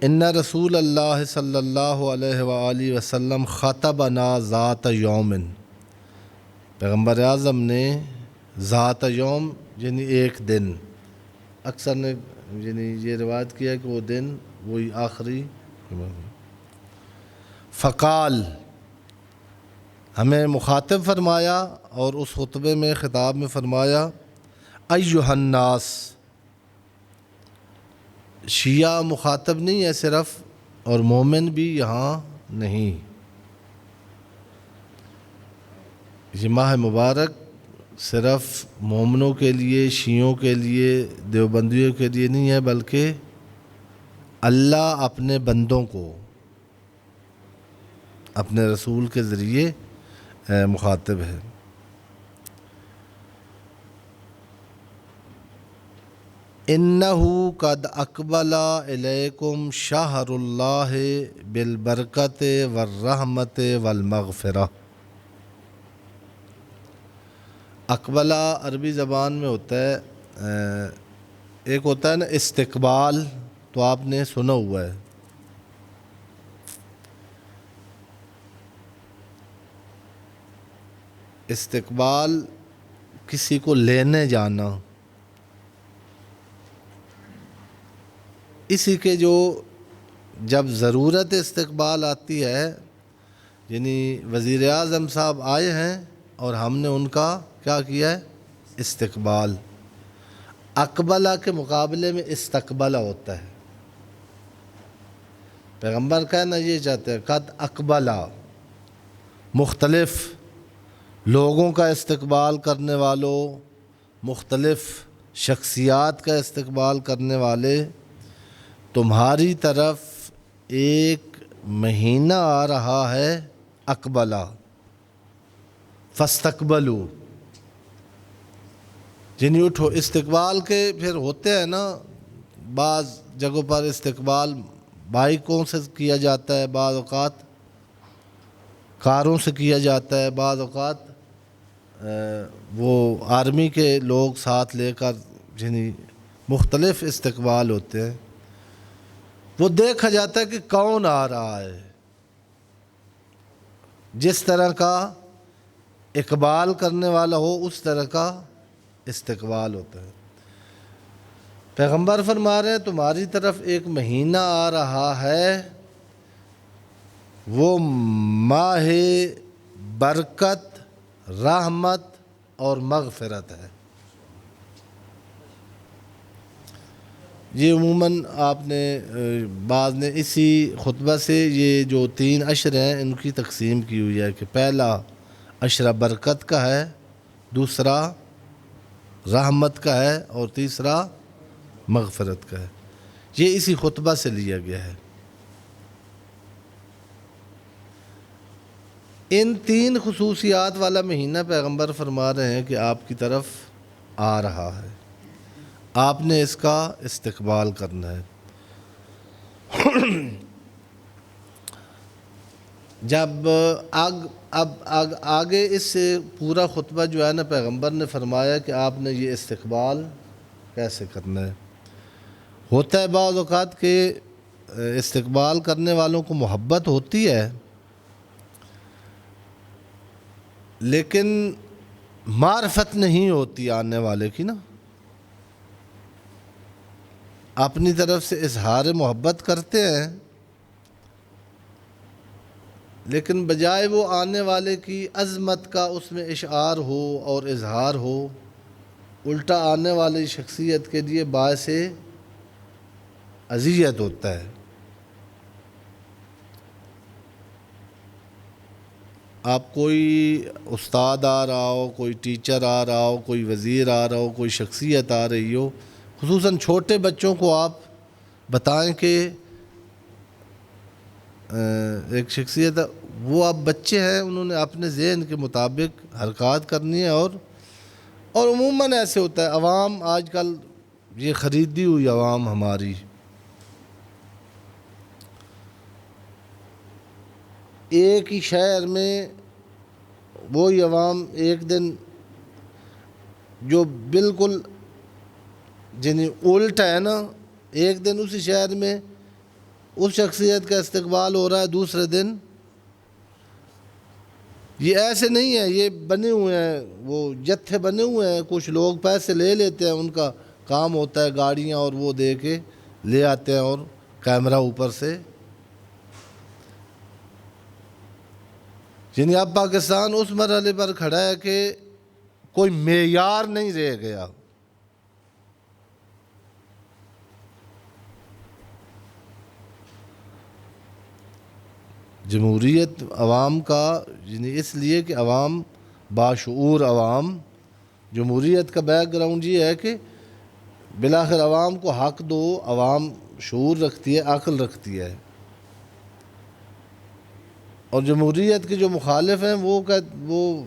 ان رسول اللہ صلی اللہ علیہ وآلہ وسلم خطبنا ذات یوم، پیغمبر اعظم نے ذات یوم یعنی ایک دن، اکثر نے یعنی یہ روایت کیا کہ وہ دن وہی آخری فقال، ہمیں مخاطب فرمایا اور اس خطبے میں خطاب میں فرمایا ایھا الناس، شیعہ مخاطب نہیں ہے صرف، اور مومن بھی یہاں نہیں. یہ ماہ مبارک صرف مومنوں کے لیے، شیعوں کے لیے، دیوبندیوں کے لیے نہیں ہے، بلکہ اللہ اپنے بندوں کو اپنے رسول کے ذریعے مخاطب ہے. انہ قد اقبل الیکم شہر اللہ بالبرکت والرحمت والمغفرہ. اقبلہ عربی زبان میں ہوتا ہے، ایک ہوتا ہے نا استقبال، تو آپ نے سنا ہوا ہے. استقبال کسی کو لینے جانا، اسی کے جو جب ضرورت استقبال آتی ہے، یعنی وزیر اعظم صاحب آئے ہیں اور ہم نے ان کا کیا کیا ہے؟ استقبال. اقبلہ کے مقابلے میں استقبلہ ہوتا ہے. پیغمبر کہنا یہ چاہتے ہیں قد اقبلہ، مختلف لوگوں کا استقبال کرنے والوں، مختلف شخصیات کا استقبال کرنے والے، تمہاری طرف ایک مہینہ آ رہا ہے اقبلہ، فاستقبلوا، یعنی اٹھو. استقبال کے پھر ہوتے ہیں نا بعض جگہوں پر استقبال بائکوں سے کیا جاتا ہے، بعض اوقات کاروں سے کیا جاتا ہے، بعض اوقات وہ آرمی کے لوگ ساتھ لے کر، یعنی مختلف استقبال ہوتے ہیں. وہ دیکھا جاتا ہے کہ کون آ رہا ہے، جس طرح کا اقبال کرنے والا ہو اس طرح کا استقبال ہوتا ہے. پیغمبر فرما رہے ہیں تمہاری طرف ایک مہینہ آ رہا ہے، وہ ماہ برکت، رحمت اور مغفرت ہے. یہ عموماً آپ نے بعض نے اسی خطبہ سے یہ جو 3 عشر ہیں ان کی تقسیم کی ہوئی ہے کہ پہلا عشرہ برکت کا ہے، دوسرا رحمت کا ہے اور تیسرا مغفرت کا ہے. یہ اسی خطبہ سے لیا گیا ہے. ان 3 خصوصیات والا مہینہ پیغمبر فرما رہے ہیں کہ آپ کی طرف آ رہا ہے، آپ نے اس کا استقبال کرنا ہے. جب اب آگے اس سے پورا خطبہ جو ہے نا پیغمبر نے فرمایا کہ آپ نے یہ استقبال کیسے کرنا ہے. ہوتا ہے بعض اوقات کہ استقبال کرنے والوں کو محبت ہوتی ہے، لیکن معرفت نہیں ہوتی آنے والے کی نا. اپنی طرف سے اظہار محبت کرتے ہیں، لیکن بجائے وہ آنے والے کی عظمت کا اس میں اشعار ہو اور اظہار ہو، الٹا آنے والی شخصیت کے لیے باعث اذیت ہوتا ہے. آپ کوئی استاد آ رہا ہو، کوئی ٹیچر آ رہا ہو، کوئی وزیر آ رہا ہو، کوئی شخصیت آ رہی ہو، خصوصاً چھوٹے بچوں کو آپ بتائیں کہ ایک شخصیت، وہ اب بچے ہیں، انہوں نے اپنے ذہن کے مطابق حرکات کرنی ہے. اور عموماً ایسے ہوتا ہے، عوام آج کل یہ خریدی ہوئی عوام ہماری، ایک ہی شہر میں وہی عوام ایک دن جو بالکل یعنی الٹا ہے نا، ایک دن اسی شہر میں اس شخصیت کا استقبال ہو رہا ہے دوسرے دن. یہ ایسے نہیں ہے، یہ بنے ہوئے ہیں، وہ جتھے بنے ہوئے ہیں. کچھ لوگ پیسے لے لیتے ہیں، ان کا کام ہوتا ہے گاڑیاں اور وہ دے کے لے آتے ہیں اور کیمرہ اوپر سے. یعنی اب پاکستان اس مرحلے پر کھڑا ہے کہ کوئی معیار نہیں رہ گیا. جمہوریت عوام کا، یعنی اس لیے کہ عوام باشعور عوام. جمہوریت کا بیک گراؤنڈ یہ ہے کہ بالآخر عوام کو حق دو. عوام شعور رکھتی ہے، عقل رکھتی ہے. اور جمہوریت کے جو مخالف ہیں وہ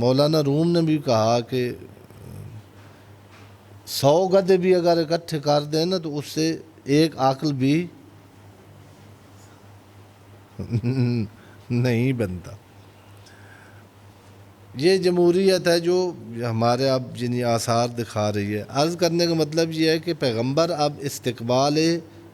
مولانا روم نے بھی کہا کہ 100 گدھے بھی اگر اکٹھے کر دیں نا تو اس سے ایک عقل بھی نہیں بنتا. یہ جمہوریت ہے جو ہمارے اب جنہیں آثار دکھا رہی ہے. عرض کرنے کا مطلب یہ ہے کہ پیغمبر اب استقبال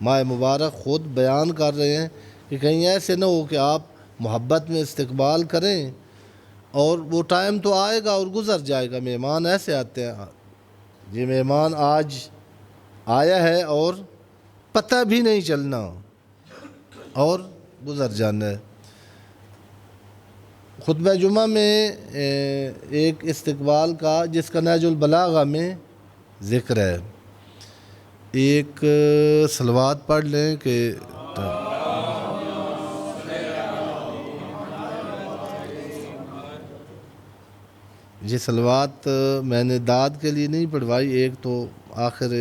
ماہ مبارک خود بیان کر رہے ہیں کہ کہیں ایسے نہ ہو کہ آپ محبت میں استقبال کریں اور وہ ٹائم تو آئے گا اور گزر جائے گا. مہمان ایسے آتے ہیں. یہ مہمان آج آیا ہے اور پتہ بھی نہیں چلنا اور گزر جانا ہے. خطبہ جمعہ میں ایک استقبال کا جس کا نہج البلاغہ میں ذکر ہے. ایک صلوات پڑھ لیں کہ یہ صلوات میں نے داد کے لیے نہیں پڑھوائی. ایک تو آخر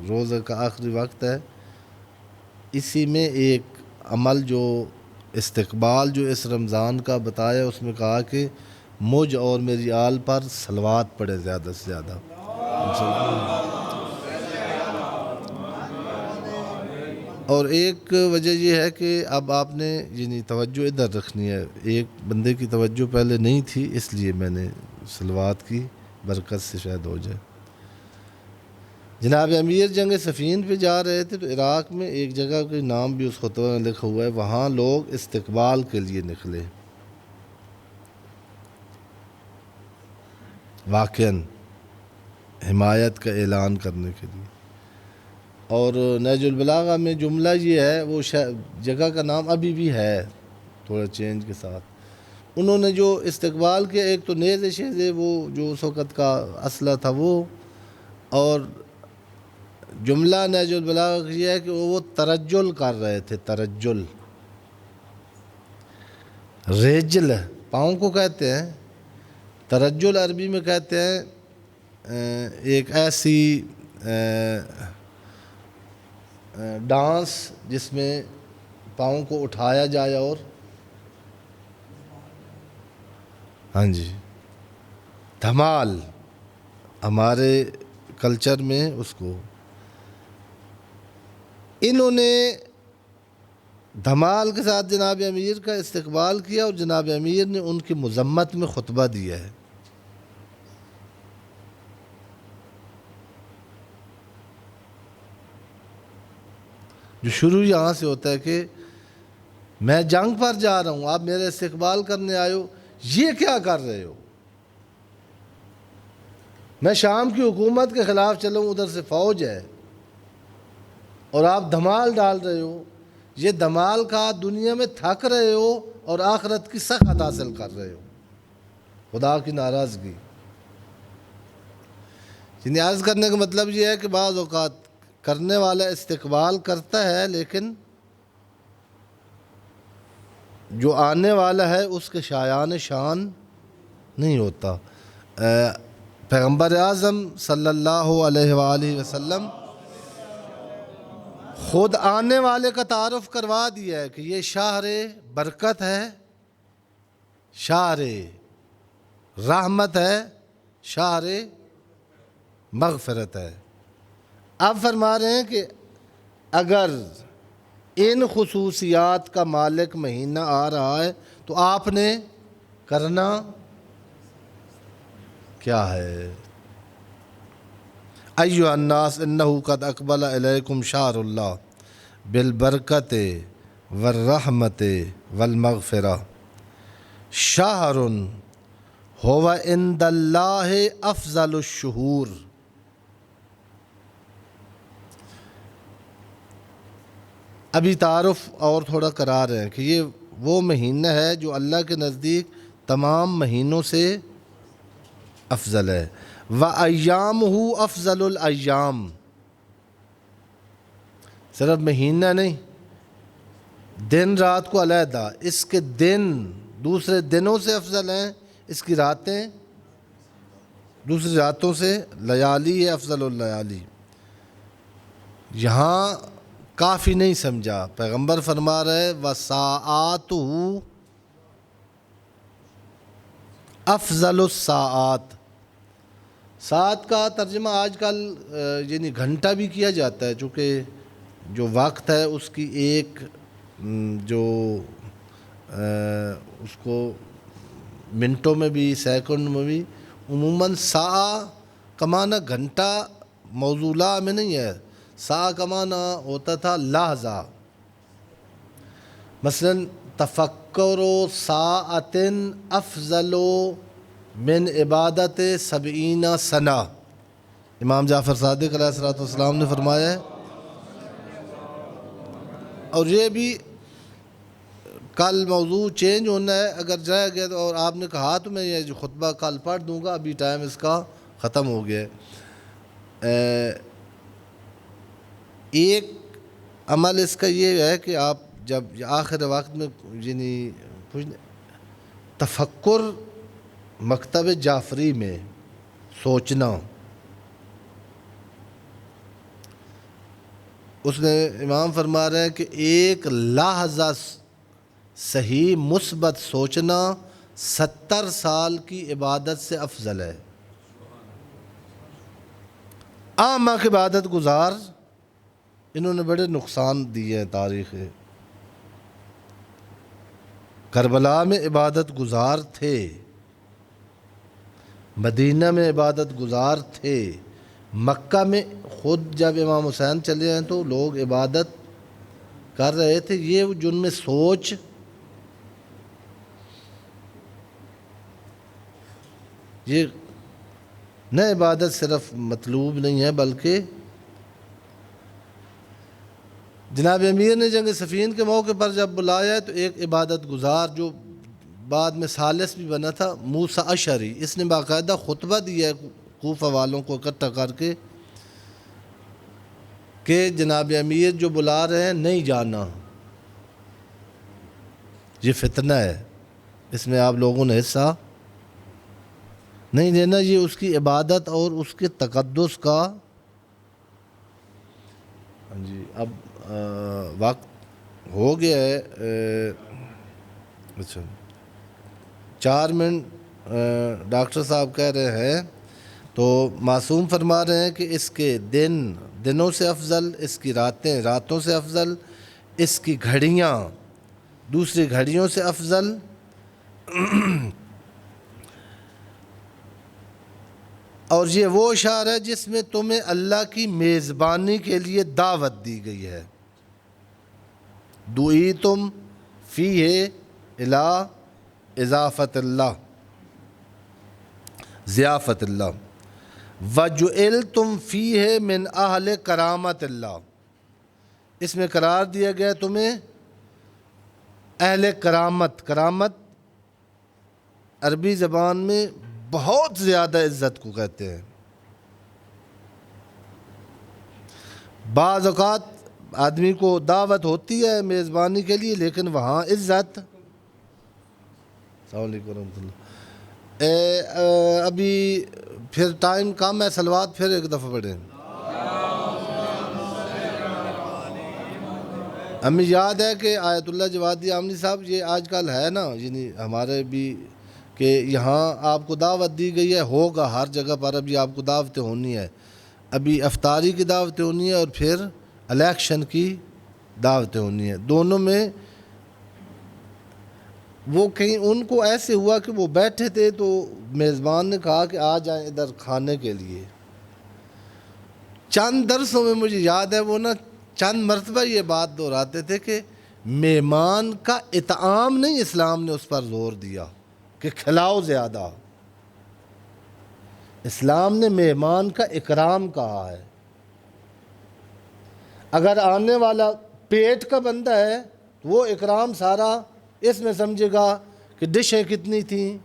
روزہ کا آخری وقت ہے، اسی میں ایک عمل جو استقبال جو اس رمضان کا بتایا، اس میں کہا کہ مجھ اور میری آل پر صلوات پڑھے زیادہ سے زیادہ. اور ایک وجہ یہ ہے کہ اب آپ نے یعنی توجہ ادھر رکھنی ہے. ایک بندے کی توجہ پہلے نہیں تھی، اس لیے میں نے صلوات کی برکت سے شاید ہو جائے. جناب امیر جنگ صفین پہ جا رہے تھے تو عراق میں ایک جگہ کا نام بھی اس خطبہ میں لکھا ہوا ہے. وہاں لوگ استقبال کے لیے نکلے، واقعاً حمایت کا اعلان کرنے کے لیے. اور نہج البلاغہ میں جملہ یہ ہے، وہ جگہ کا نام ابھی بھی ہے تھوڑا چینج کے ساتھ. انہوں نے جو استقبال کیا، ایک تو نیزے شیزے وہ جو اس وقت کا اسلحہ تھا وہ، اور جملہ نہج البلاغہ کا یہ ہے کہ وہ ترجل کر رہے تھے. ترجل، رجل پاؤں کو کہتے ہیں، ترجل عربی میں کہتے ہیں ایک ایسی ڈانس جس میں پاؤں کو اٹھایا جائے اور ہاں جی دھمال. ہمارے کلچر میں اس کو انہوں نے دھمال کے ساتھ جناب امیر کا استقبال کیا اور جناب امیر نے ان کی مذمت میں خطبہ دیا ہے. جو شروع یہاں سے ہوتا ہے کہ میں جنگ پر جا رہا ہوں، آپ میرے استقبال کرنے آئے ہو، یہ کیا کر رہے ہو؟ میں شام کی حکومت کے خلاف چلا ہوں، ادھر سے فوج ہے اور آپ دھمال ڈال رہے ہو. یہ دھمال کا دنیا میں تھک رہے ہو اور آخرت کی سخت حاصل کر رہے ہو، خدا کی ناراضگی. یعنی عرض کرنے کا مطلب یہ ہے کہ بعض اوقات کرنے والا استقبال کرتا ہے لیکن جو آنے والا ہے اس کے شایان شان نہیں ہوتا. پیغمبر اعظم صلی اللہ علیہ وآلہ وسلم خود آنے والے کا تعارف کروا دیا ہے کہ یہ شہر برکت ہے، شہر رحمت ہے، شہر مغفرت ہے. اب فرما رہے ہیں کہ اگر ان خصوصیات کا مالک مہینہ آ رہا ہے تو آپ نے کرنا کیا ہے؟ ایھا الناس انہ قد اقبل الیکم شہر اللہ بالبرکت والرحمت والمغفرہ شہر ہوا عند اللہ افضل الشہور۔ ابھی تعارف اور تھوڑا کرا رہے ہیں کہ یہ وہ مہینہ ہے جو اللہ کے نزدیک تمام مہینوں سے افضل ہے۔ وَأَيَّامُهُ أَفْضَلُ الْأَيَّامِ، صرف مہینہ نہیں، دن رات کو علیحدہ، اس کے دن دوسرے دنوں سے افضل ہیں، اس کی راتیں دوسری راتوں سے، لیالی ہے افضل اللیالی۔ یہاں کافی نہیں سمجھا، پیغمبر فرما رہے وَسَاعَاتُهُ افضل الساعات۔ ساعت کا ترجمہ آج کل یعنی گھنٹہ بھی کیا جاتا ہے، چونکہ جو وقت ہے اس کی ایک جو اس کو منٹوں میں بھی سیکنڈ میں بھی عموماً ساعہ کا معنی گھنٹہ موضوع میں نہیں ہے، ساعہ کا معنی ہوتا تھا لحظہ۔ مثلا تفکر ساعت افضل من عبادت 70 سنہ، امام جعفر صادق علیہ السلام نے فرمایا ہے۔ اور یہ بھی کل موضوع چینج ہونا ہے، اگر رہ گیا تو، اور آپ نے کہا تو میں یہ جو خطبہ کل پڑھ دوں گا، ابھی ٹائم اس کا ختم ہو گیا ہے۔ ایک عمل اس کا یہ ہے کہ آپ جب آخر وقت میں یعنی تفکر مکتب جعفری میں سوچنا، اس نے امام فرما رہے ہیں کہ ایک لحظہ صحیح مثبت سوچنا 70 سال کی عبادت سے افضل ہے۔ عام کی عبادت گزار انہوں نے بڑے نقصان دیے ہیں تاریخ۔ کربلا میں عبادت گزار تھے، مدینہ میں عبادت گزار تھے، مکہ میں خود جب امام حسین چلے ہیں تو لوگ عبادت کر رہے تھے۔ یہ جن میں سوچ یہ نہ عبادت صرف مطلوب نہیں ہے، بلکہ جناب امیر نے جنگ صفین کے موقع پر جب بلایا تو ایک عبادت گزار جو بعد میں ثالث بھی بنا تھا، موسیٰ اشعری، اس نے باقاعدہ خطبہ دیا ہے کوفہ والوں کو اکٹھا کر کے کہ جناب امیر جو بلا رہے ہیں نہیں جانا، یہ فتنہ ہے، اس میں آپ لوگوں نے حصہ نہیں لینا، یہ اس کی عبادت اور اس کے تقدس کا۔ جی اب وقت ہو گیا ہے، اچھا 4 منٹ ڈاکٹر صاحب کہہ رہے ہیں، تو معصوم فرما رہے ہیں کہ اس کے دنوں سے افضل، اس کی راتوں سے افضل، اس کی گھڑیاں دوسری گھڑیوں سے افضل، اور یہ وہ اشعار ہے جس میں تمہیں اللہ کی میزبانی کے لیے دعوت دی گئی ہے۔ دعیتم فیہ الی اضافت اللہ، ضیافت اللہ، وجعلتم فیہ من اہل کرامت اللہ، اس میں قرار دیا گیا تمہیں اہل کرامت۔ کرامت عربی زبان میں بہت زیادہ عزت کو کہتے ہیں۔ بعض اوقات آدمی کو دعوت ہوتی ہے میزبانی کے لیے، لیکن وہاں عزت۔ السلام علیکم ورحمۃ اللہ۔ ابھی پھر ٹائم کم ہے، صلوات پھر ایک دفعہ پڑھیں۔ ہمیں یاد ہے کہ آیت اللہ جوادی آمنی صاحب یہ آج کل ہے نا، یعنی ہمارے بھی، کہ یہاں آپ کو دعوت دی گئی ہے، ہوگا ہر جگہ پر ابھی آپ کو دعوتیں ہونی ہے، ابھی افطاری کی دعوتیں ہونی ہے اور پھر الیکشن کی دعوتیں ہونی ہے۔ دونوں میں وہ کہیں ان کو ایسے ہوا کہ وہ بیٹھے تھے تو میزبان نے کہا کہ آ جائیں ادھر کھانے کے لیے۔ چند درسوں میں مجھے یاد ہے وہ نا چند مرتبہ یہ بات دہراتے تھے کہ مہمان کا اطعام نہیں، اسلام نے اس پر زور دیا کہ کھلاؤ زیادہ، اسلام نے مہمان کا اکرام کہا ہے۔ اگر آنے والا پیٹ کا بندہ ہے تو وہ اکرام سارا اس میں سمجھے گا کہ ڈشیں کتنی تھیں،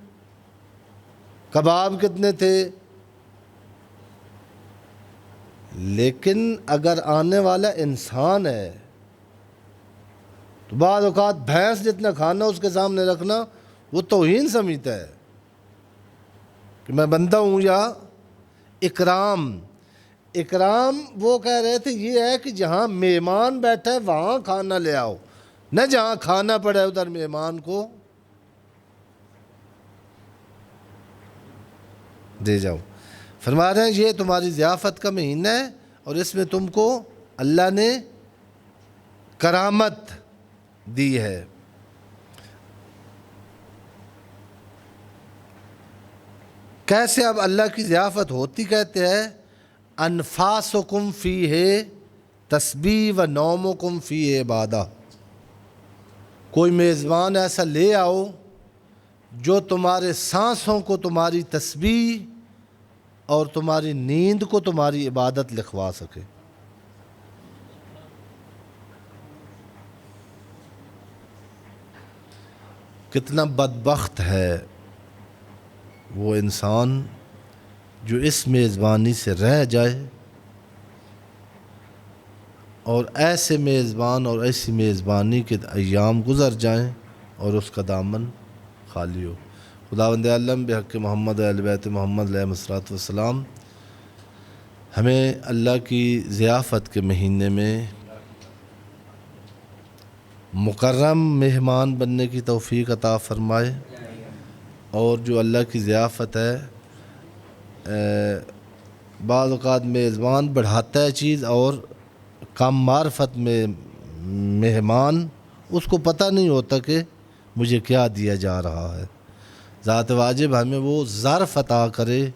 کباب کتنے تھے۔ لیکن اگر آنے والا انسان ہے تو بعض اوقات بھینس جتنا کھانا اس کے سامنے رکھنا وہ توہین سمجھتا ہے کہ میں بندہ ہوں۔ یا اکرام وہ کہہ رہے تھے یہ ہے کہ جہاں مہمان بیٹھا ہے وہاں کھانا لے آؤ، نہ جہاں کھانا پڑے ادھر مہمان کو دے جاؤ۔ فرما رہے ہیں یہ تمہاری ضیافت کا مہینہ ہے اور اس میں تم کو اللہ نے کرامت دی ہے۔ کیسے اب اللہ کی ضیافت ہوتی کہتے ہیں انفاسکم فیہ تسبیح و نومکم فیہ عبادہ، کوئی میزبان ایسا لے آؤ جو تمہارے سانسوں کو تمہاری تسبیح اور تمہاری نیند کو تمہاری عبادت لکھوا سکے۔ کتنا بدبخت ہے وہ انسان جو اس میزبانی سے رہ جائے اور ایسے میزبان اور ایسی میزبانی کے ایام گزر جائیں اور اس کا دامن خالی ہو۔ خداوند عالم بحق محمد اہل بیت محمد علیہ الصلوۃ والسلام ہمیں اللہ کی ضیافت کے مہینے میں مکرم مہمان بننے کی توفیق عطا فرمائے، اور جو اللہ کی ضیافت ہے بعض اوقات میزبان بڑھاتا ہے چیز، اور کم معرفت میں مہمان اس کو پتہ نہیں ہوتا کہ مجھے کیا دیا جا رہا ہے۔ ذات واجب ہمیں وہ ظرف عطا کرے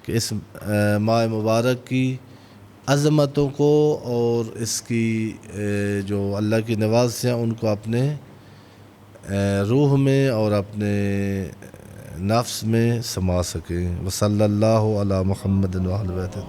کہ اس ماہ مبارک کی عظمتوں کو اور اس کی جو اللہ کی نوازشیں ہیں ان کو اپنے روح میں اور اپنے نفس میں سما سکیں۔ وصلی اللہ علی محمد و اہل بیت۔